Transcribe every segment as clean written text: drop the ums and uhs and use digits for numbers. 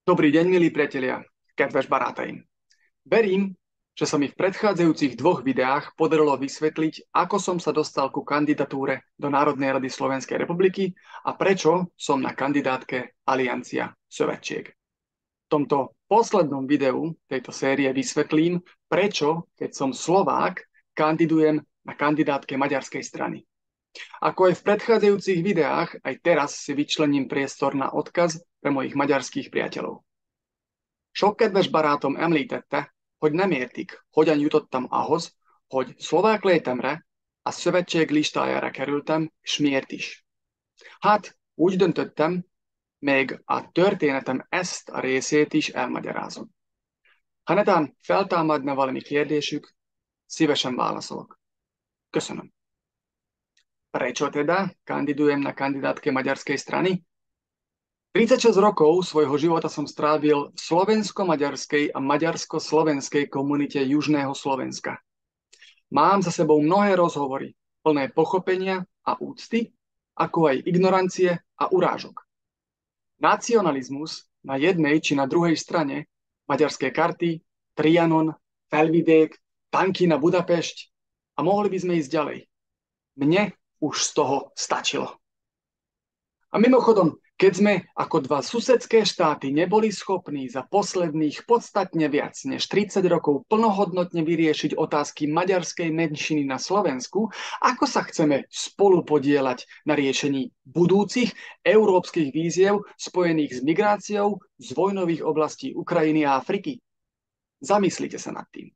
Dobrý deň, milí priatelia, kedves barátaim. Verím, že sa mi v predchádzajúcich dvoch videách podarilo vysvetliť, ako som sa dostal ku kandidatúre do Národnej rady Slovenskej republiky a prečo som na kandidátke Aliancia Sovetčiek. V tomto poslednom videu tejto série vysvetlím, prečo, keď som Slovák, kandidujem na kandidátke maďarskej strany. Ako aj v predchádzajúcich videách, aj teraz si vyčlením priestor na odkaz pre mojich maďarských priateľov. Sok kedves barátom említette, hogy nem értik, hogyan jutottam ahhoz, hogy szlovák létemre, a szövetség listájára kerültem, és miért is. Hát, úgy döntöttem, még a történetem ezt a részét is elmagyarázom. Ha netán feltámadna valami kérdésük, szívesen válaszolok. Köszönöm. Prečo teda kandidujem na kandidátke maďarskej strany? 36 rokov svojho života som strávil v slovensko-maďarskej a maďarsko-slovenskej komunite Južného Slovenska. Mám za sebou mnohé rozhovory, plné pochopenia a úcty, ako aj ignorancie a urážok. Nacionalizmus na jednej či na druhej strane, maďarské karty, Trianon, Felvidék, tanky na Budapešť a mohli by sme ísť ďalej. Mne už z toho stačilo. A mimochodom, keď sme ako dva susedské štáty neboli schopní za posledných podstatne viac než 30 rokov plnohodnotne vyriešiť otázky maďarskej menšiny na Slovensku, ako sa chceme spolu podieľať na riešení budúcich európskych víziev spojených s migráciou z vojnových oblastí Ukrajiny a Afriky? Zamyslite sa nad tým.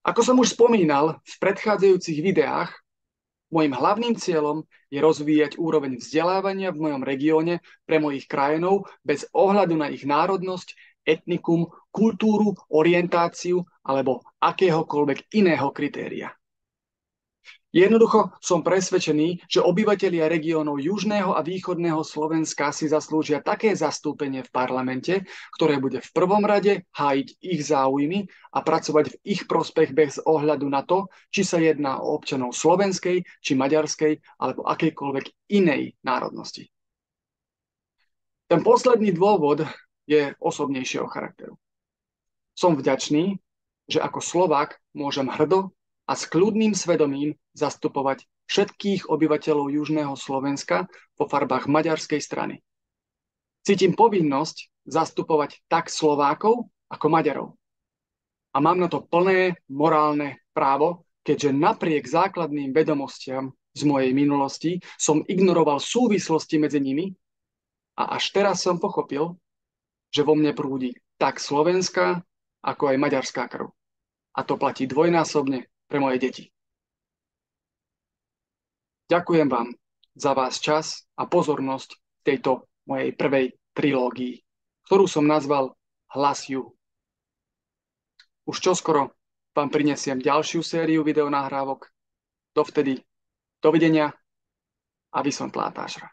Ako som už spomínal v predchádzajúcich videách, môjim hlavným cieľom je rozvíjať úroveň vzdelávania v mojom regióne pre mojich krajanov bez ohľadu na ich národnosť, etnikum, kultúru, orientáciu alebo akéhokoľvek iného kritéria. Jednoducho som presvedčený, že obyvatelia regiónov južného a východného Slovenska si zaslúžia také zastúpenie v parlamente, ktoré bude v prvom rade hájiť ich záujmy a pracovať v ich prospech bez ohľadu na to, či sa jedná o občanov slovenskej, či maďarskej alebo akejkoľvek inej národnosti. Ten posledný dôvod je osobnejšieho charakteru. Som vďačný, že ako Slovák môžem hrdo a s kľudným svedomím zastupovať všetkých obyvateľov Južného Slovenska vo farbách maďarskej strany. Cítim povinnosť zastupovať tak Slovákov ako Maďarov. A mám na to plné morálne právo, keďže napriek základným vedomostiam z mojej minulosti som ignoroval súvislosti medzi nimi a až teraz som pochopil, že vo mne prúdi tak slovenská, ako aj maďarská krv. A to platí dvojnásobne pre moje deti. Ďakujem vám za váš čas a pozornosť v tejto mojej prvej trilógii, ktorú som nazval Hlas Ju. Už čoskoro vám prinesiem ďalšiu sériu videonahrávok. Dovtedy, dovidenia a vysont látášra.